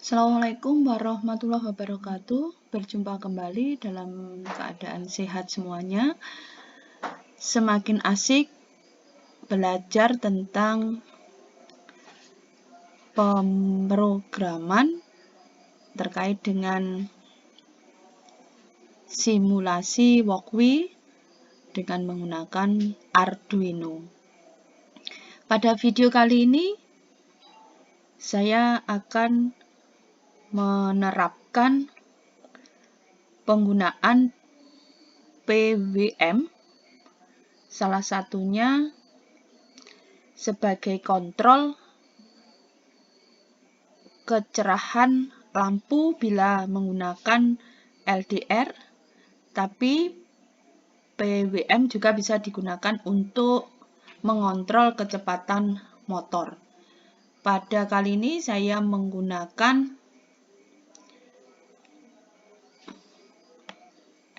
Assalamualaikum warahmatullahi wabarakatuh. Berjumpa kembali dalam keadaan sehat semuanya. Semakin asik belajar tentang pemrograman terkait dengan simulasi Walkwie dengan menggunakan Arduino. Pada video kali ini saya akan menerapkan penggunaan PWM, salah satunya sebagai kontrol kecerahan lampu bila menggunakan LDR, tapi PWM juga bisa digunakan untuk mengontrol kecepatan motor. Pada kali ini saya menggunakan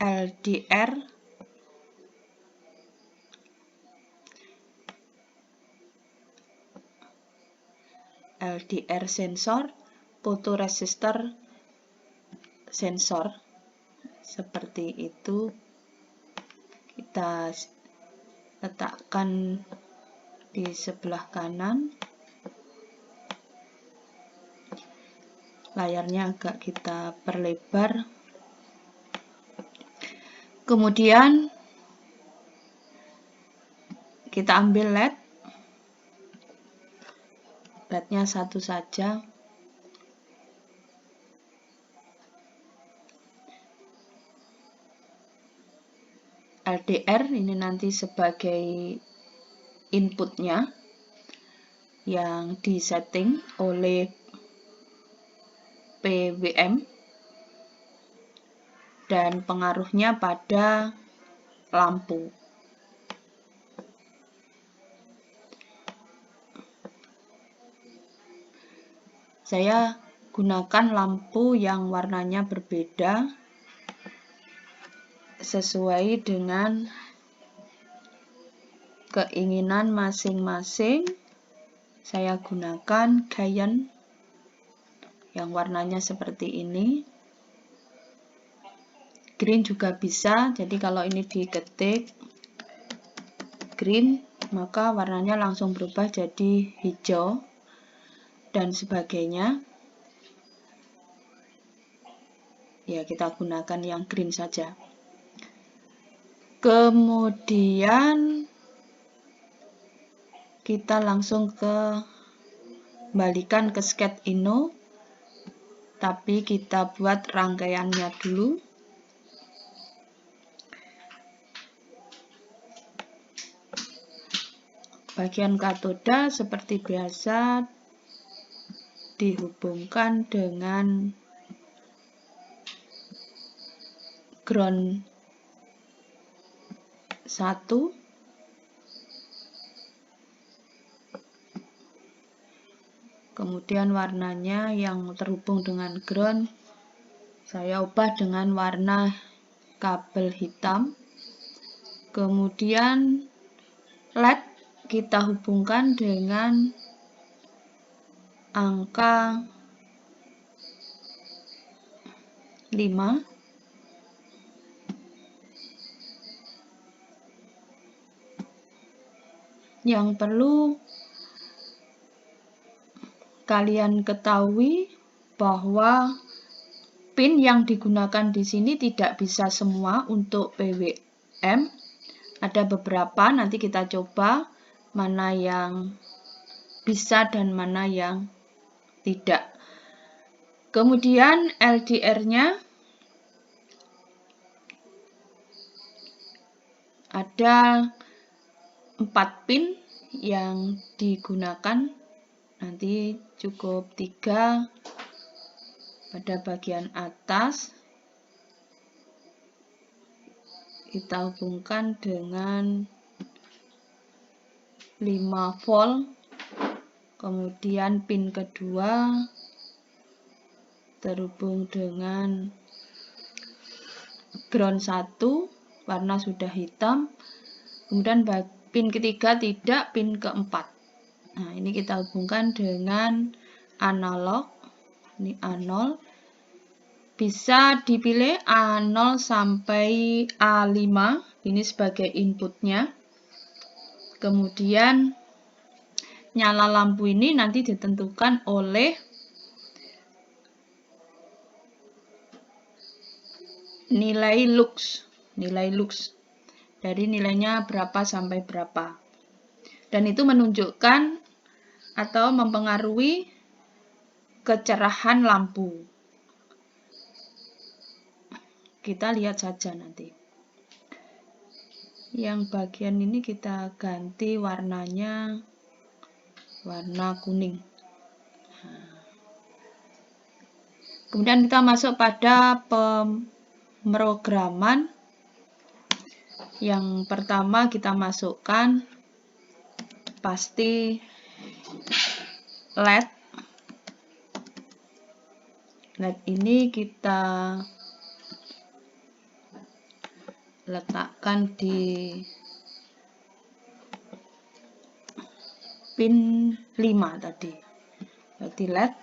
LDR sensor, photoresistor sensor, seperti itu. Kita letakkan di sebelah kanan. Layarnya agak kita perlebar. Kemudian kita ambil LED. LED-nya satu saja. LDR ini nanti sebagai inputnya yang disetting oleh PWM dan pengaruhnya pada lampu. Saya gunakan lampu yang warnanya berbeda sesuai dengan keinginan masing-masing. Saya gunakan cyan yang warnanya seperti ini. Green juga bisa, jadi kalau ini diketik green, maka warnanya langsung berubah jadi hijau dan sebagainya. Ya, kita gunakan yang green saja. Kemudian kita langsung kembalikan ke SketchUno, tapi kita buat rangkaiannya dulu. Bagian katoda seperti biasa dihubungkan dengan ground 1. Kemudian warnanya yang terhubung dengan ground saya ubah dengan warna kabel hitam. Kemudian LED kita hubungkan dengan angka 5. Yang perlu kalian ketahui bahwa pin yang digunakan di sini tidak bisa semua untuk PWM. Ada beberapa, nanti kita coba mana yang bisa dan mana yang tidak. Kemudian LDR-nya ada 4 pin yang digunakan. Nanti cukup 3 pada bagian atas. Kita hubungkan dengan 5 volt. Kemudian pin kedua terhubung dengan ground 1, warna sudah hitam. Kemudian pin ketiga tidak, pin keempat. Nah, ini kita hubungkan dengan analog. ini A0. Bisa dipilih A0 sampai A5, ini sebagai inputnya. Kemudian nyala lampu ini nanti ditentukan oleh nilai lux. Dari nilainya berapa sampai berapa. Dan itu menunjukkan atau mempengaruhi kecerahan lampu. Kita lihat saja nanti. Yang bagian ini kita ganti warnanya warna kuning. Kemudian kita masuk pada pemrograman. Yang pertama kita masukkan pasti LED. LED ini kita letakkan di pin 5 tadi. Berarti LED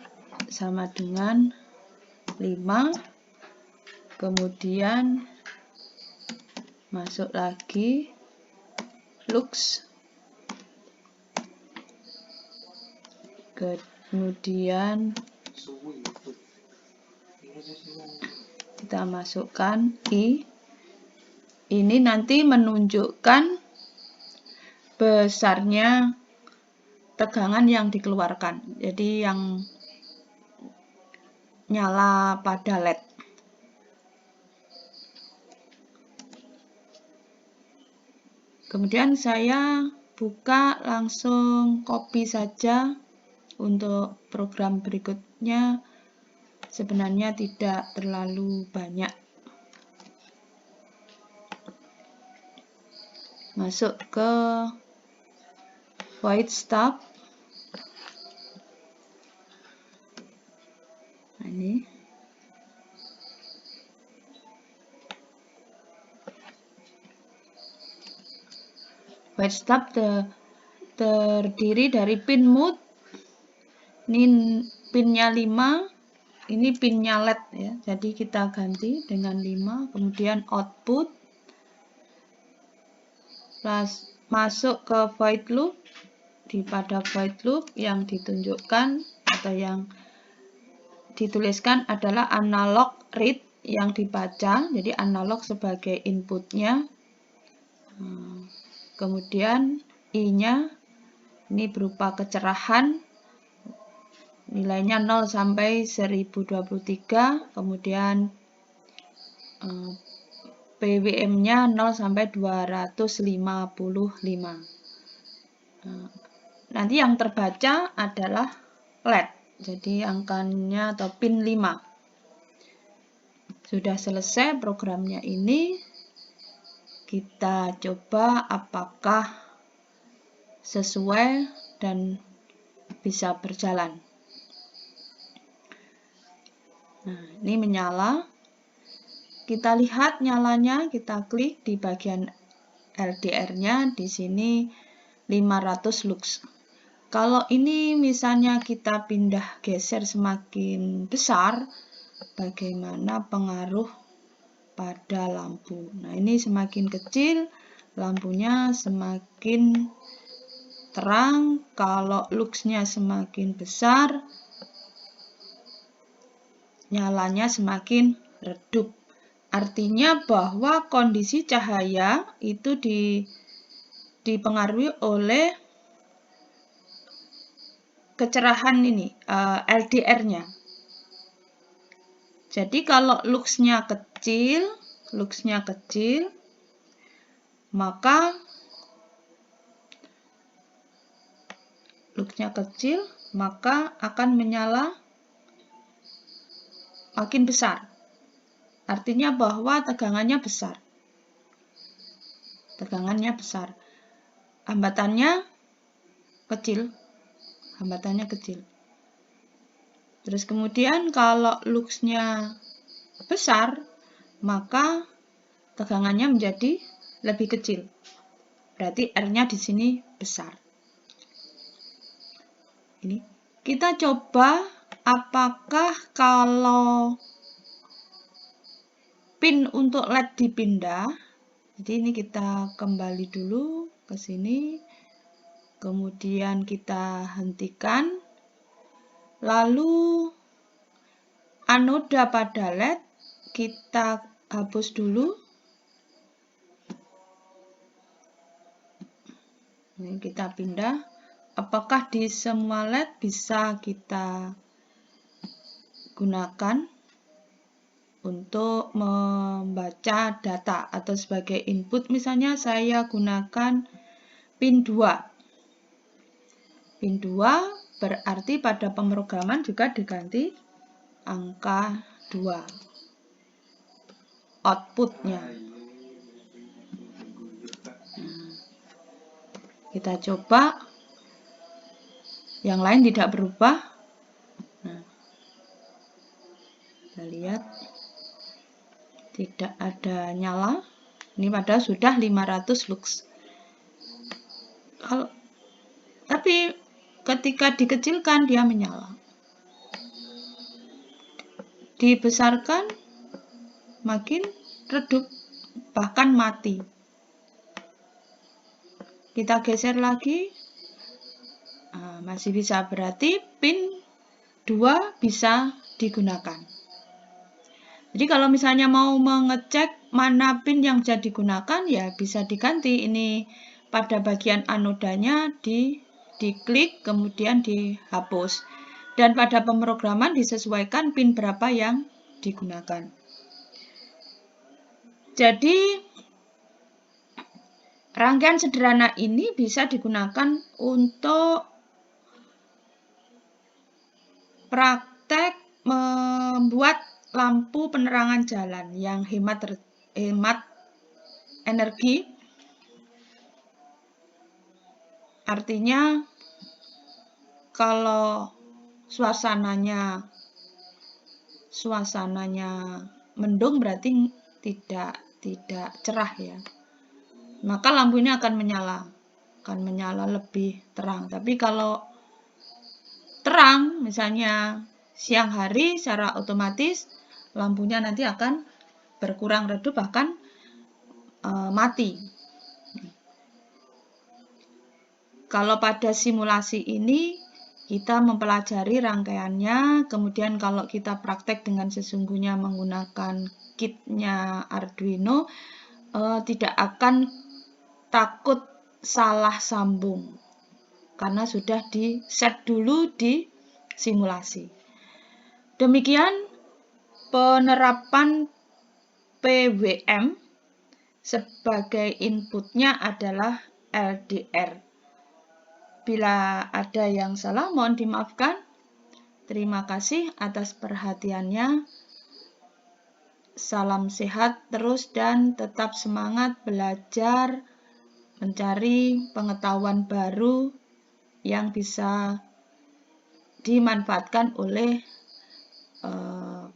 sama dengan 5. Kemudian masuk lagi lux. Kemudian kita masukkan I. Ini nanti menunjukkan besarnya tegangan yang dikeluarkan. Jadi yang nyala pada LED. Kemudian saya buka langsung copy saja. Untuk program berikutnya sebenarnya tidak terlalu banyak. Masuk ke void stub. Nah, ini. Void stub terdiri dari pin mode. Ini pinnya 5. Ini pinnya LED ya. Jadi kita ganti dengan 5. Kemudian output. Masuk ke void loop. Pada void loop yang ditunjukkan atau yang dituliskan adalah analog read yang dibaca. Jadi analog sebagai inputnya. Kemudian I-nya ini berupa kecerahan. Nilainya 0 sampai 1023. Kemudian PWM-nya 0 sampai 255. Nanti yang terbaca adalah LED. Jadi angkanya atau pin 5. Sudah selesai programnya ini. Kita coba apakah sesuai dan bisa berjalan. Nah, ini menyala. Kita lihat nyalanya, kita klik di bagian LDR-nya, di sini 500 lux. Kalau ini misalnya kita pindah geser semakin besar, bagaimana pengaruh pada lampu? Nah, ini semakin kecil, lampunya semakin terang. Kalau luxnya semakin besar, nyalanya semakin redup. Artinya bahwa kondisi cahaya itu dipengaruhi oleh kecerahan ini, LDR-nya. Jadi kalau luxnya kecil, maka akan menyala makin besar. Artinya bahwa tegangannya besar. Hambatannya kecil. Terus kemudian kalau luxnya besar, maka tegangannya menjadi lebih kecil. Berarti R-nya di sini besar. Ini kita coba apakah kalau pin untuk LED dipindah, jadi ini kita kembali dulu ke sini, kemudian kita hentikan, lalu anoda pada LED kita hapus dulu. Ini kita pindah. Apakah di semua LED bisa kita gunakan untuk membaca data atau sebagai input? Misalnya saya gunakan pin 2. Pin 2 berarti pada pemrograman juga diganti angka 2 outputnya. Kita coba, yang lain tidak berubah. Nah, kita lihat tidak ada nyala. Ini padahal sudah 500 lux. Tapi ketika dikecilkan dia menyala. Dibesarkan makin redup, bahkan mati. Kita geser lagi, masih bisa, berarti pin 2 bisa digunakan. Jadi kalau misalnya mau mengecek mana pin yang bisa digunakan, ya bisa diganti. Ini pada bagian anodanya diklik, kemudian dihapus. Dan pada pemrograman disesuaikan pin berapa yang digunakan. Jadi rangkaian sederhana ini bisa digunakan untuk praktek membuat lampu penerangan jalan yang hemat energi. Artinya kalau suasananya mendung berarti tidak cerah ya. Maka lampu ini akan menyala lebih terang. Tapi kalau terang, misalnya siang hari, secara otomatis lampunya nanti akan berkurang redup, bahkan mati. Kalau pada simulasi ini kita mempelajari rangkaiannya, kemudian kalau kita praktek dengan sesungguhnya menggunakan kitnya Arduino, tidak akan takut salah sambung karena sudah di set dulu di simulasi. Demikian penerapan PWM, sebagai inputnya adalah LDR. Bila ada yang salah mohon dimaafkan. Terima kasih atas perhatiannya. Salam sehat terus dan tetap semangat belajar, mencari pengetahuan baru yang bisa dimanfaatkan oleh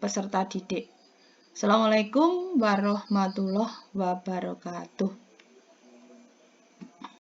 peserta didik. Assalamualaikum warahmatullahi wabarakatuh.